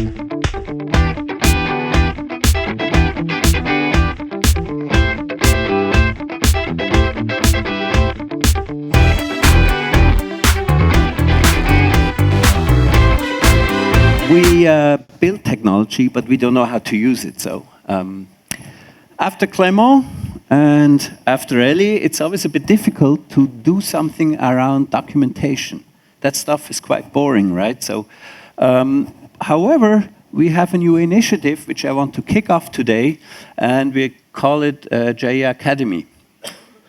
We build technology, but we don't know how to use it. So after Clément and after Ellie, it's always a bit difficult to do something around documentation. That stuff is quite boring, right? So, however, we have a new initiative which I want to kick off today, and we call it Jahia Academy.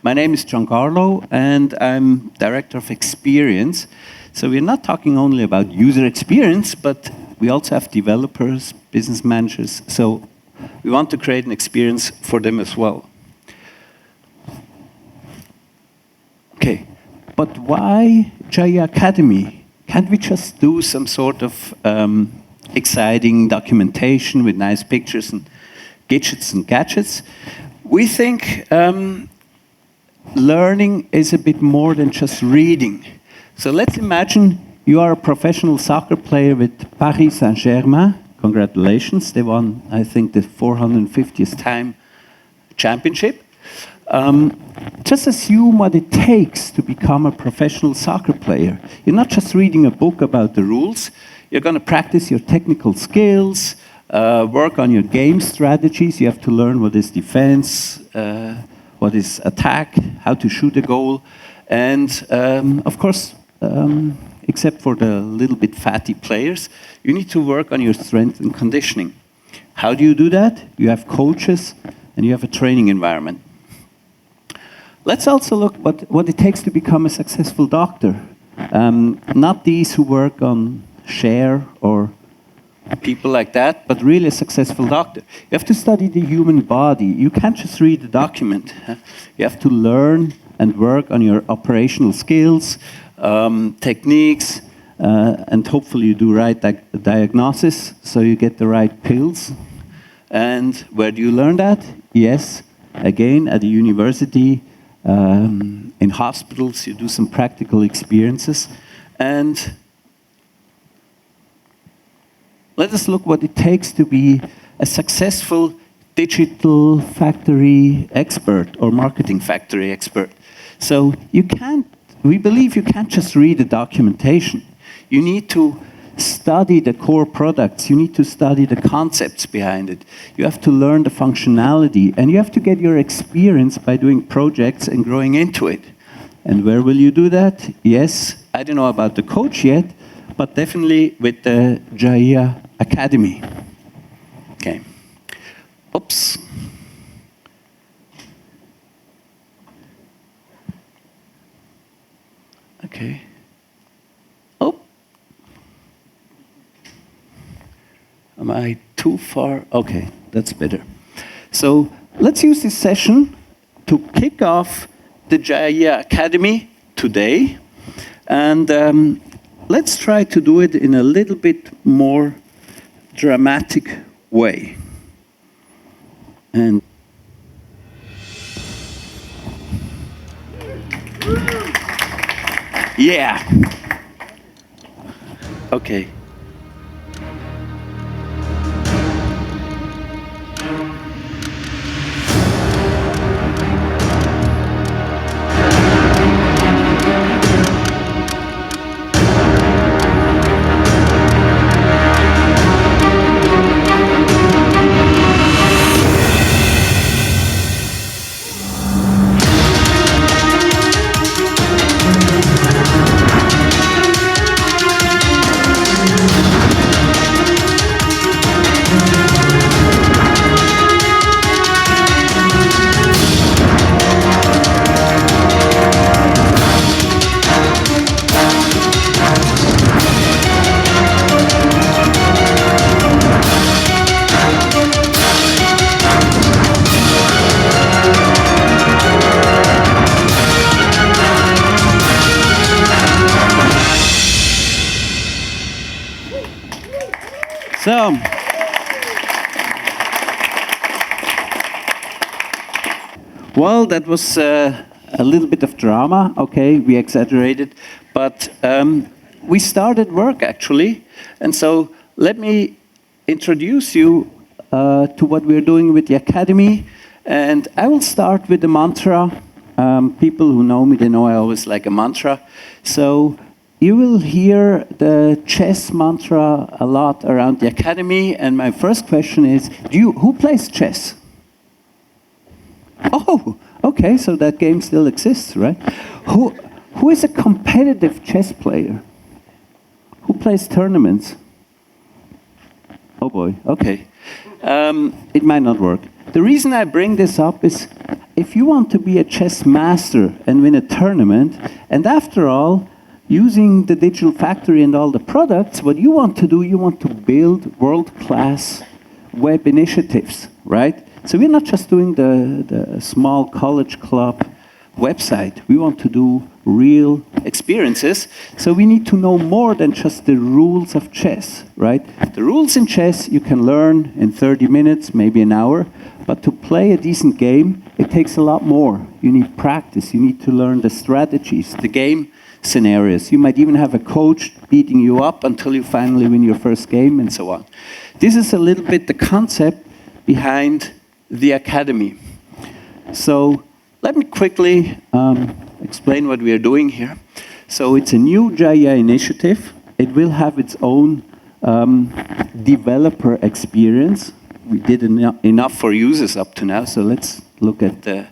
My name is Giancarlo, and I'm Director of Experience. So we're not talking only about user experience, but we also have developers, business managers. So we want to create an experience for them as well. Okay, but why Jahia Academy? Can't we just do some sort of exciting documentation with nice pictures and gadgets and gadgets? We think learning is a bit more than just reading. So let's imagine you are a professional soccer player with Paris Saint-Germain. Congratulations, they won, I think, the 450th time championship. Just assume what it takes to become a professional soccer player. You're not just reading a book about the rules. You're going to practice your technical skills, work on your game strategies. You have to learn what is defense, what is attack, how to shoot a goal. And of course, except for the little bit fatty players, you need to work on your strength and conditioning. How do you do that? You have coaches and you have a training environment. Let's also look what it takes to become a successful doctor. Not these who work on share or people like that, but really a successful doctor. You have to study the human body. You can't just read a document. You have to learn and work on your operational skills, techniques, and hopefully you do right diagnosis, so you get the right pills. And where do you learn that? Yes, again, at the university, in hospitals, you do some practical experiences. And let us look what it takes to be a successful digital factory expert or marketing factory expert. So we believe you can't just read the documentation. You need to study the core products. You need to study the concepts behind it. You have to learn the functionality, and you have to get your experience by doing projects and growing into it. And where will you do that? Yes, I don't know about the coach yet, but definitely with the Jahia Academy. Okay. Oops. Okay. Oh. Am I too far? Okay, that's better. So let's use this session to kick off the Jahia Academy today. And let's try to do it in a little bit more dramatic way. And yeah. Okay. So, well, that was a little bit of drama. Okay, we exaggerated, but we started work actually. And so let me introduce you to what we're doing with the Academy. And I will start with the mantra. People who know me, they know I always like a mantra. So you will hear the chess mantra a lot around the Academy. And my first question is, who plays chess? Oh, okay, so that game still exists, right? Who is a competitive chess player? Who plays tournaments? Oh boy, okay. It might not work. The reason I bring this up is if you want to be a chess master and win a tournament, and after all, using the digital factory and all the products, what you want to do, you want to build world-class web initiatives, right? So we're not just doing the small college club website. We want to do real experiences. So we need to know more than just the rules of chess, right? The rules in chess you can learn in 30 minutes, maybe an hour, but to play a decent game, it takes a lot more. You need practice. You need to learn the strategies, the game scenarios. You might even have a coach beating you up until you finally win your first game and so on. This is a little bit the concept behind the Academy. So let me quickly explain what we are doing here. So it's a new Jahia initiative. It will have its own developer experience. We did enough for users up to now, so let's look at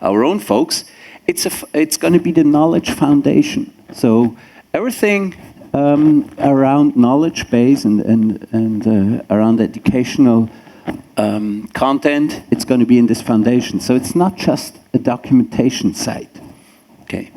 our own folks. It's going to be the knowledge foundation. So everything around knowledge base and around educational content, it's going to be in this foundation. So it's not just a documentation site. Okay.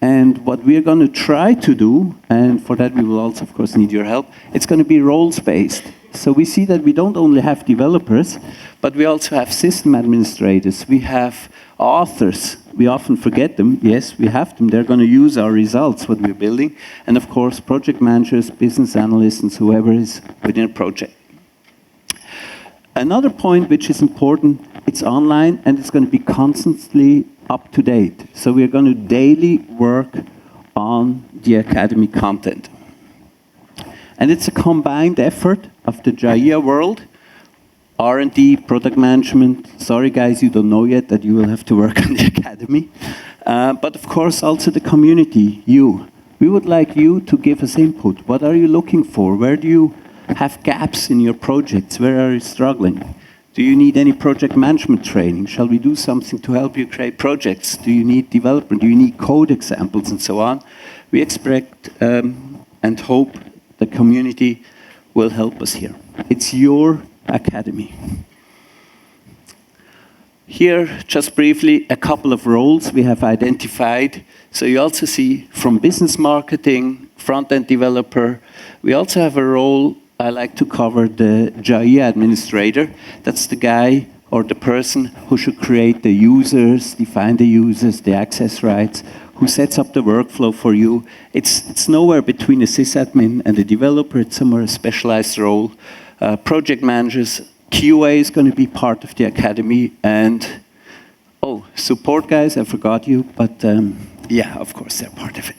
And what we're going to try to do, and for that we will also, of course, need your help, it's going to be roles-based. So we see that we don't only have developers, but we also have system administrators. We have authors. We often forget them. Yes, we have them. They're going to use our results, what we're building. And of course, project managers, business analysts, and whoever is within a project. Another point which is important, it's online and it's going to be constantly up to date. So we're going to daily work on the Academy content. And it's a combined effort of the Jahia world, R&D, product management. Sorry guys, you don't know yet that you will have to work on the Academy. But of course also the community, you. We would like you to give us input. What are you looking for? Where do you have gaps in your projects? Where are you struggling? Do you need any project management training? Shall we do something to help you create projects? Do you need development? Do you need code examples and so on? We expect and hope the community will help us here. It's your Academy. Here, just briefly, a couple of roles we have identified. So you also see from business marketing, front-end developer. We also have a role I like to cover, the Jahia administrator. That's the guy or the person who should create the users, define the users, the access rights, who sets up the workflow for you. It's nowhere between a sysadmin and a developer. It's somewhere a specialized role. Project managers, QA is going to be part of the Academy. And, oh, support guys, I forgot you. But yeah, of course, they're part of it.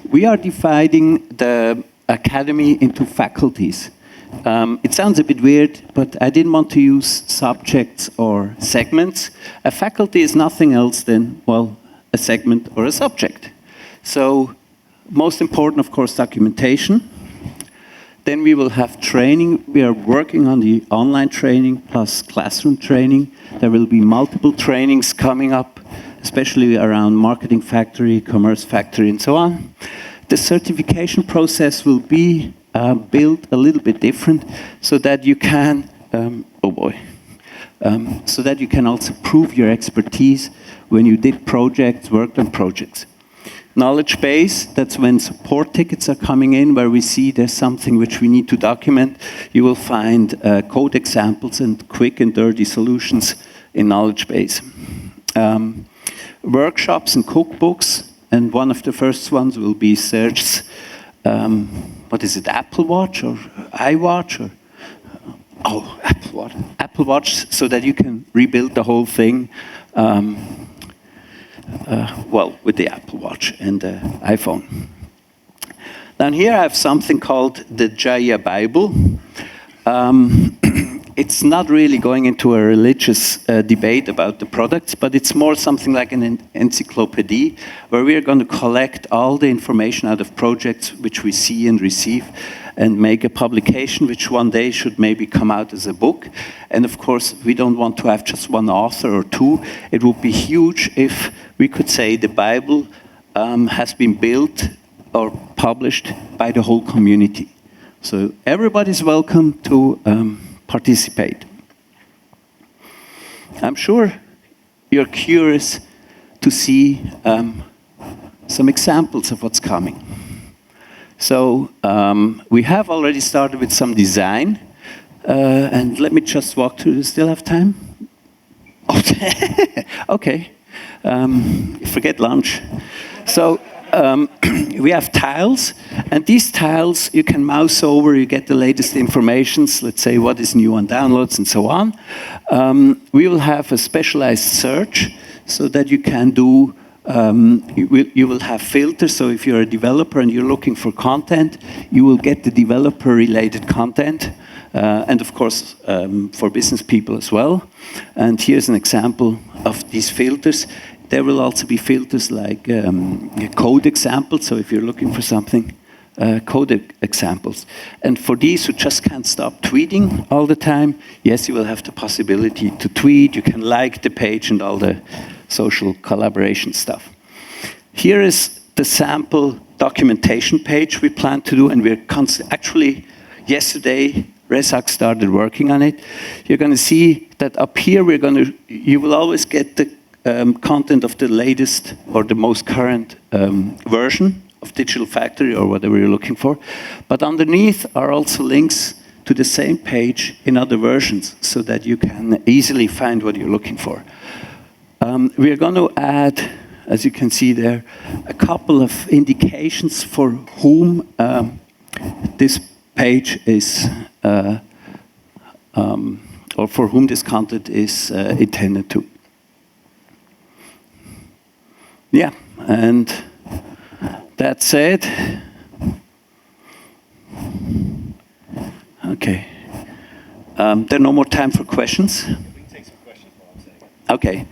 We are dividing the Academy into faculties. It sounds a bit weird, but I didn't want to use subjects or segments. A faculty is nothing else than, well, a segment or a subject. So, most important, of course, documentation. Then we will have training. We are working on the online training plus classroom training. There will be multiple trainings coming up, especially around marketing factory, commerce factory, and so on. The certification process will be built a little bit different so that you can, so that you can also prove your expertise when you did projects, worked on projects. Knowledge base, that's when support tickets are coming in, where we see there's something which we need to document. You will find code examples and quick and dirty solutions in knowledge base. Workshops and cookbooks, and one of the first ones will be Serge's, what is it, Apple Watch or iWatch? Or, oh, Apple Watch. Apple Watch, so that you can rebuild the whole thing, well, with the Apple Watch and the iPhone. Now here I have something called the Jahia Bible. It's not really going into a religious debate about the products, but it's more something like an encyclopedia where we are going to collect all the information out of projects which we see and receive and make a publication which one day should maybe come out as a book. And of course, we don't want to have just one author or two. It would be huge if we could say the Bible has been built or published by the whole community. So everybody's welcome to participate. I'm sure you're curious to see some examples of what's coming. So we have already started with some design. And let me just walk through. Do you still have time? Okay. Forget lunch. So we have tiles, and these tiles you can mouse over, you get the latest informations, let's say what is new on downloads and so on. We will have a specialized search so that you can do, you will have filters, so if you're a developer and you're looking for content, you will get the developer-related content, and of course for business people as well. And here's an example of these filters. There will also be filters like code examples, so if you're looking for something, code examples. And for these who just can't stop tweeting all the time, yes, you will have the possibility to tweet, you can like the page and all the social collaboration stuff. Here is the sample documentation page we plan to do, and we're actually, yesterday, Resak started working on it. You're going to see that up here, you will always get the content of the latest or the most current version of Digital Factory or whatever you're looking for. But underneath are also links to the same page in other versions so that you can easily find what you're looking for. We are going to add, as you can see there, a couple of indications for whom this page is, or for whom this content is intended to. Yeah, and that said, okay. There's no more time for questions? We can take some questions while I'm saying it. Okay.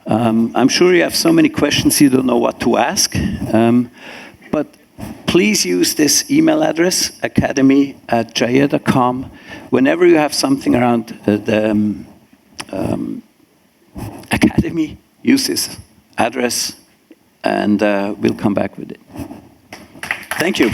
I'm sure you have so many questions you don't know what to ask. But please use this email address, academy@jahia.com. Whenever you have something around the Academy, use this address, and we'll come back with it. Thank you.